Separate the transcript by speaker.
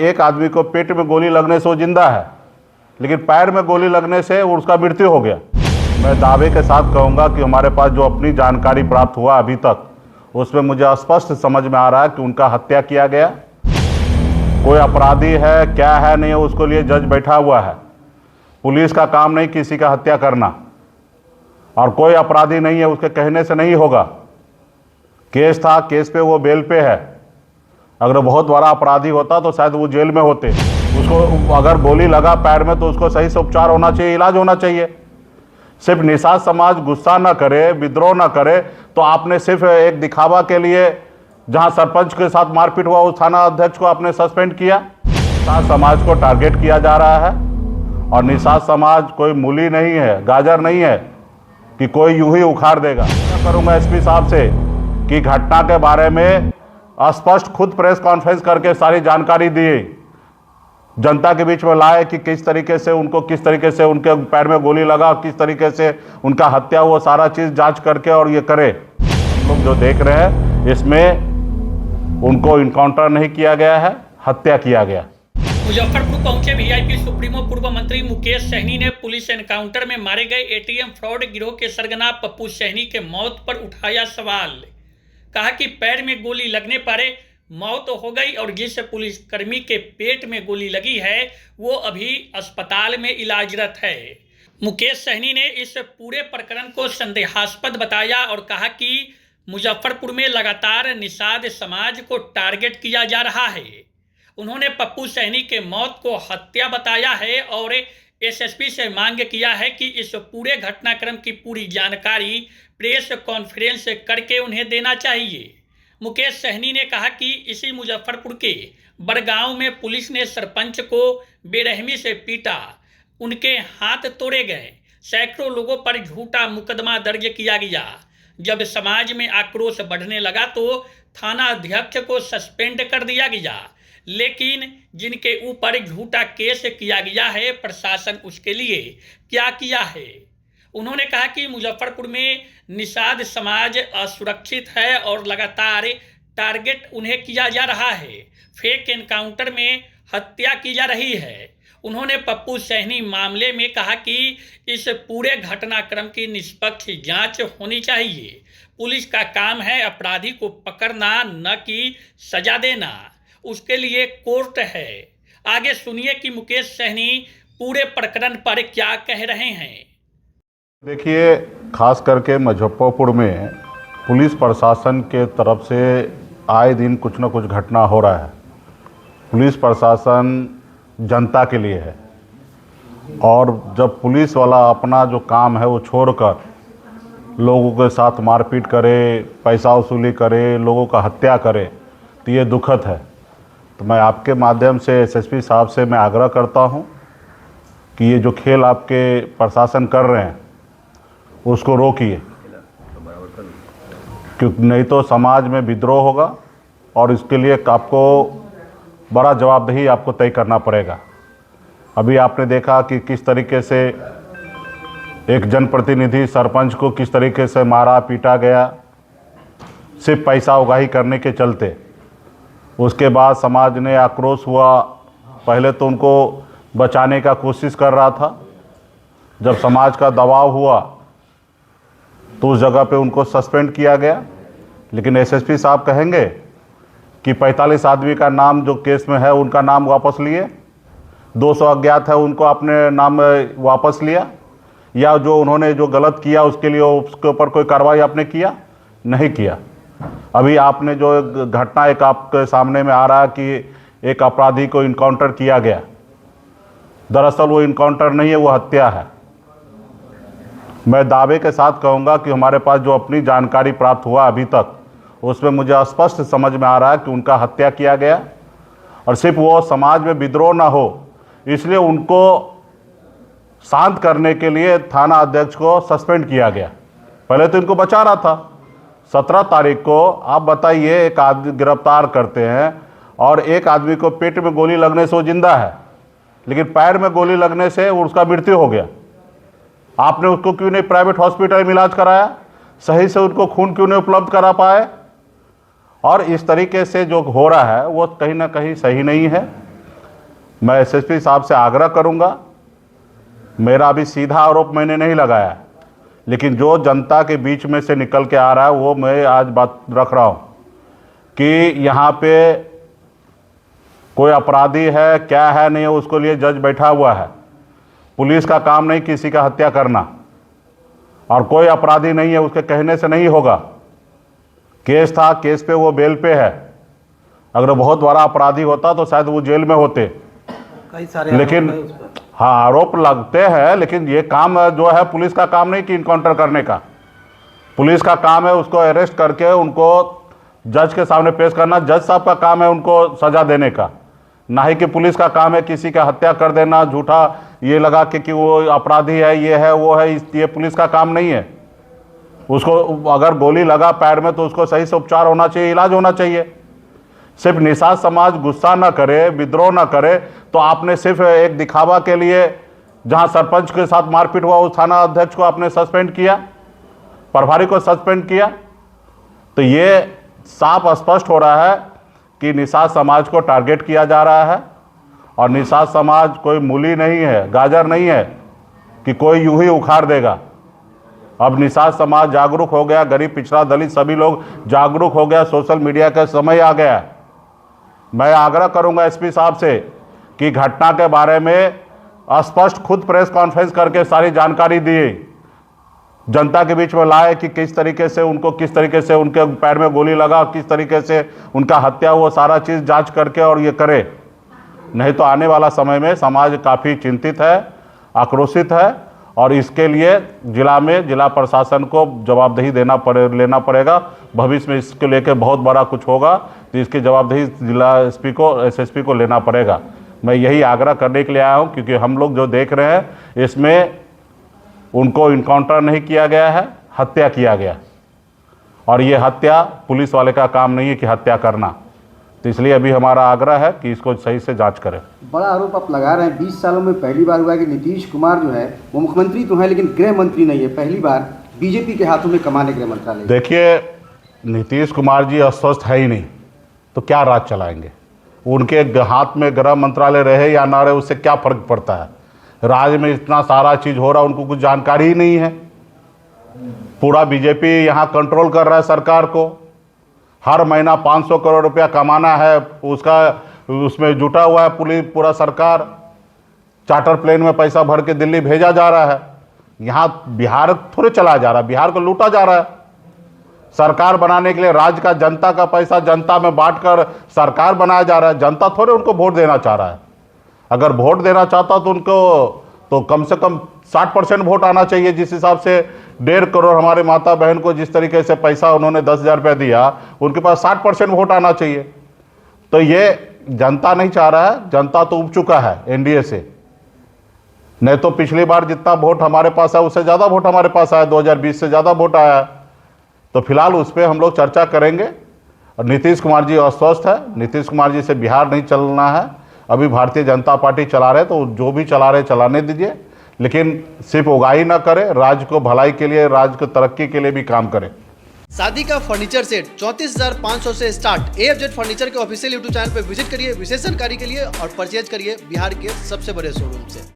Speaker 1: एक आदमी को पेट में गोली लगने से वो जिंदा है, लेकिन पैर में गोली लगने से उसका मृत्यु हो गया। मैं दावे के साथ कहूँगा कि हमारे पास जो अपनी जानकारी प्राप्त हुआ अभी तक, उसमें मुझे स्पष्ट समझ में आ रहा है कि उनका हत्या किया गया। कोई अपराधी है क्या है नहीं है उसको लिए जज बैठा हुआ है। पुलिस का काम नहीं किसी का हत्या करना, और कोई अपराधी नहीं है उसके कहने से नहीं होगा। केस था, केस पे वो बेल पे है। अगर बहुत बड़ा अपराधी होता तो शायद वो जेल में होते। उसको अगर गोली लगा पैर में तो उसको सही से उपचार होना चाहिए, इलाज होना चाहिए। सिर्फ निषाद समाज गुस्सा ना करे, विद्रोह ना करे, तो आपने सिर्फ एक दिखावा के लिए जहां सरपंच के साथ मारपीट हुआ उस थाना अध्यक्ष को आपने सस्पेंड किया। निषाद समाज को टारगेट किया जा रहा है, और निषाद समाज कोई मूली नहीं है, गाजर नहीं है कि कोई यूं ही उखाड़ देगा। मैं करूँगा एसपी साहब से कि घटना के बारे में स्पष्ट खुद प्रेस कॉन्फ्रेंस करके सारी जानकारी दी, जनता के बीच में लाए कि किस तरीके से उनके पैर में गोली लगा, किस तरीके से उनका हत्या हुआ, सारा चीज़ जांच करके और ये करे। हम लोग जो देख रहे हैं इसमें उनको इनकाउंटर नहीं किया गया है, हत्या किया गया।
Speaker 2: मुजफ्फरपुर पहुंचे वीआईपी सुप्रीमो पूर्व मंत्री मुकेश सहनी ने पुलिस एनकाउंटर में मारे गए एटीएम फ्रॉड गिरोह के सरगना पप्पू सहनी के मौत पर उठाया सवाल। कहा कि पैर में गोली लगने पर मौत हो गई और जिस पुलिसकर्मी के पेट में गोली लगी है वो अभी अस्पताल में इलाजरत है। मुकेश सहनी ने इस पूरे प्रकरण को संदेहास्पद बताया और कहा कि मुजफ्फरपुर में लगातार निषाद समाज को टारगेट किया जा रहा है। उन्होंने पप्पू सहनी के मौत को हत्या बताया है और एसएसपी से मांग किया है कि इस पूरे घटनाक्रम की पूरी जानकारी प्रेस कॉन्फ्रेंस करके उन्हें देना चाहिए। मुकेश सहनी ने कहा कि इसी मुजफ्फरपुर के बड़गांव में पुलिस ने सरपंच को बेरहमी से पीटा, उनके हाथ तोड़े गए, सैकड़ों लोगों पर झूठा मुकदमा दर्ज किया गया। जब समाज में आक्रोश बढ़ने लगा तो थाना अध्यक्ष को सस्पेंड कर दिया गया, लेकिन जिनके ऊपर झूठा केस किया गया है प्रशासन उसके लिए क्या किया है। उन्होंने कहा कि मुजफ्फरपुर में निषाद समाज असुरक्षित है और लगातार टारगेट उन्हें किया जा रहा है। फेक एनकाउंटर में हत्या की जा रही है। उन्होंने पप्पू सहनी मामले में कहा कि इस पूरे घटनाक्रम की निष्पक्ष जांच होनी चाहिए। पुलिस का काम है अपराधी को पकड़ना, न कि सजा देना। उसके लिए कोर्ट है। आगे सुनिए कि मुकेश सहनी पूरे प्रकरण पर क्या कह रहे हैं।
Speaker 1: देखिए, खास करके मुजफ्फरपुर में पुलिस प्रशासन के तरफ से आए दिन कुछ न कुछ घटना हो रहा है। पुलिस प्रशासन जनता के लिए है, और जब पुलिस वाला अपना जो काम है वो छोड़कर लोगों के साथ मारपीट करे, पैसा वसूली करे, लोगों का हत्या करे, तो ये दुखद है। तो मैं आपके माध्यम से एसएसपी साहब से मैं आग्रह करता हूं कि ये जो खेल आपके प्रशासन कर रहे हैं उसको रोकिए, क्योंकि नहीं तो समाज में विद्रोह होगा और इसके लिए आपको बड़ा जवाबदेही आपको तय करना पड़ेगा। अभी आपने देखा कि किस तरीके से एक जनप्रतिनिधि सरपंच को किस तरीके से मारा पीटा गया, सिर्फ पैसा उगाही करने के चलते। उसके बाद समाज ने आक्रोश हुआ। पहले तो उनको बचाने का कोशिश कर रहा था, जब समाज का दबाव हुआ तो उस जगह पे उनको सस्पेंड किया गया। लेकिन एसएसपी साहब कहेंगे कि 45 आदमी का नाम जो केस में है उनका नाम वापस लिए, 200 अज्ञात है उनको अपने नाम वापस लिया, या जो उन्होंने जो गलत किया उसके लिए उसके ऊपर कोई कार्रवाई आपने किया? नहीं किया। अभी आपने जो घटना एक आपके सामने में आ रहा है कि एक अपराधी को इनकाउंटर किया गया, दरअसल वो इनकाउंटर नहीं है, वो हत्या है। मैं दावे के साथ कहूँगा कि हमारे पास जो अपनी जानकारी प्राप्त हुआ अभी तक, उसमें मुझे स्पष्ट समझ में आ रहा है कि उनका हत्या किया गया, और सिर्फ वो समाज में विद्रोह ना हो इसलिए उनको शांत करने के लिए थाना अध्यक्ष को सस्पेंड किया गया। पहले तो इनको बचा रहा था। 17 तारीख को आप बताइए, एक आदमी गिरफ्तार करते हैं और एक आदमी को पेट में गोली लगने से वो जिंदा है, लेकिन पैर में गोली लगने से उसका मृत्यु हो गया। आपने उसको क्यों नहीं प्राइवेट हॉस्पिटल में इलाज कराया? सही से उनको खून क्यों नहीं उपलब्ध करा पाए? और इस तरीके से जो हो रहा है वो कहीं ना कहीं सही नहीं है। मैं एसएसपी साहब से आग्रह करूंगा, मेरा अभी सीधा आरोप मैंने नहीं लगाया, लेकिन जो जनता के बीच में से निकल के आ रहा है वो मैं आज बात रख रहा हूं कि यहाँ पे कोई अपराधी है क्या है नहीं है, उसको लिए जज बैठा हुआ है। पुलिस का काम नहीं किसी का हत्या करना, और कोई अपराधी नहीं है उसके कहने से नहीं होगा। केस था, केस पे वो बेल पे है। अगर बहुत बड़ा अपराधी होता तो शायद वो जेल में होते।
Speaker 3: कई सारे
Speaker 1: लेकिन हाँ, आरोप लगते हैं, लेकिन ये काम जो है पुलिस का काम नहीं कि इनकाउंटर करने का। पुलिस का काम है उसको अरेस्ट करके उनको जज के सामने पेश करना। जज साहब का काम है उनको सजा देने का, ना ही कि पुलिस का काम है किसी का हत्या कर देना, झूठा ये लगा कि वो अपराधी है, ये है वो है। ये पुलिस का काम नहीं है। उसको अगर गोली लगा पैर में तो उसको सही से उपचार होना चाहिए, इलाज होना चाहिए। सिर्फ निषाद समाज गुस्सा ना करे, विद्रोह ना करे, तो आपने सिर्फ एक दिखावा के लिए जहां सरपंच के साथ मारपीट हुआ उस थाना अध्यक्ष को आपने सस्पेंड किया, प्रभारी को सस्पेंड किया, तो ये साफ स्पष्ट हो रहा है कि निषाद समाज को टारगेट किया जा रहा है। और निषाद समाज कोई मूली नहीं है, गाजर नहीं है कि कोई यूं ही उखाड़ देगा। अब निषाद समाज जागरूक हो गया, गरीब पिछड़ा दलित सभी लोग जागरूक हो गया, सोशल मीडिया का समय आ गया। मैं आग्रह करूंगा एसपी साहब से कि घटना के बारे में स्पष्ट खुद प्रेस कॉन्फ्रेंस करके सारी जानकारी दी, जनता के बीच में लाए कि किस तरीके से उनको, किस तरीके से उनके पैर में गोली लगा, किस तरीके से उनका हत्या हुआ, सारा चीज़ जांच करके और ये करे। नहीं तो आने वाला समय में समाज काफ़ी चिंतित है, आक्रोशित है, और इसके लिए जिला प्रशासन को जवाबदेही लेना पड़ेगा। भविष्य में इसके लेके बहुत बड़ा कुछ होगा तो इसकी जवाबदेही जिला एसपी को, एसएसपी को लेना पड़ेगा। मैं यही आग्रह करने के लिए आया हूँ, क्योंकि हम लोग जो देख रहे हैं इसमें उनको इनकाउंटर नहीं किया गया है, हत्या किया गया। और ये हत्या पुलिस वाले का काम नहीं है कि हत्या करना। तो इसलिए अभी हमारा आग्रह है कि इसको सही से जांच करें।
Speaker 3: बड़ा आरोप आप लगा रहे हैं, 20 सालों में पहली बार हुआ है कि नीतीश कुमार जो है वो मुख्यमंत्री तो है लेकिन गृह मंत्री नहीं है। पहली बार बीजेपी के हाथों में कमाने गृह मंत्रालय। देखिए,
Speaker 1: नीतीश कुमार जी अस्वस्थ है ही नहीं तो क्या राज चलाएंगे। उनके हाथ में गृह मंत्रालय रहे या ना रहे उससे क्या फर्क पड़ता है। राज्य में इतना सारा चीज़ हो रहा है, उनको कुछ जानकारी ही नहीं है। पूरा बीजेपी यहाँ कंट्रोल कर रहा है सरकार को। हर महीना 500 करोड़ रुपया कमाना है, उसका उसमें जुटा हुआ है पूरा सरकार। चार्टर प्लेन में पैसा भर के दिल्ली भेजा जा रहा है। यहाँ बिहार थोड़े चला जा रहा है, बिहार को लूटा जा रहा है। सरकार बनाने के लिए राज्य का जनता का पैसा जनता में बांटकर सरकार बनाया जा रहा है। जनता थोड़े उनको वोट देना चाह रहा है। अगर वोट देना चाहता तो उनको तो कम से कम 60% वोट आना चाहिए। जिस हिसाब से 1.5 करोड़ हमारे माता बहन को जिस तरीके से पैसा उन्होंने 10,000 रुपया दिया, उनके पास 60% वोट आना चाहिए। तो ये जनता नहीं चाह रहा है। जनता तो उब चुका है एनडीए से। नहीं तो पिछली बार जितना वोट हमारे पास है उससे ज़्यादा वोट हमारे पास आया, 2020 से ज़्यादा वोट आया है। तो फिलहाल उस पर हम लोग चर्चा करेंगे। और नीतीश कुमार जी अस्वस्थ है, नीतीश कुमार जी से बिहार नहीं चलना है। अभी भारतीय जनता पार्टी चला रहे तो जो भी चला रहे चलाने दीजिए, लेकिन सिर्फ उगाही ना करें, राज्य को भलाई के लिए, राज्य को तरक्की के लिए भी काम करें।
Speaker 4: शादी का फर्नीचर सेट 34,500 से स्टार्ट। AFZ फर्नीचर के ऑफिशियल यूट्यूब चैनल पर विजिट करिए विशेष जानकारी के लिए और परचेज करिए बिहार के सबसे बड़े शोरूम से।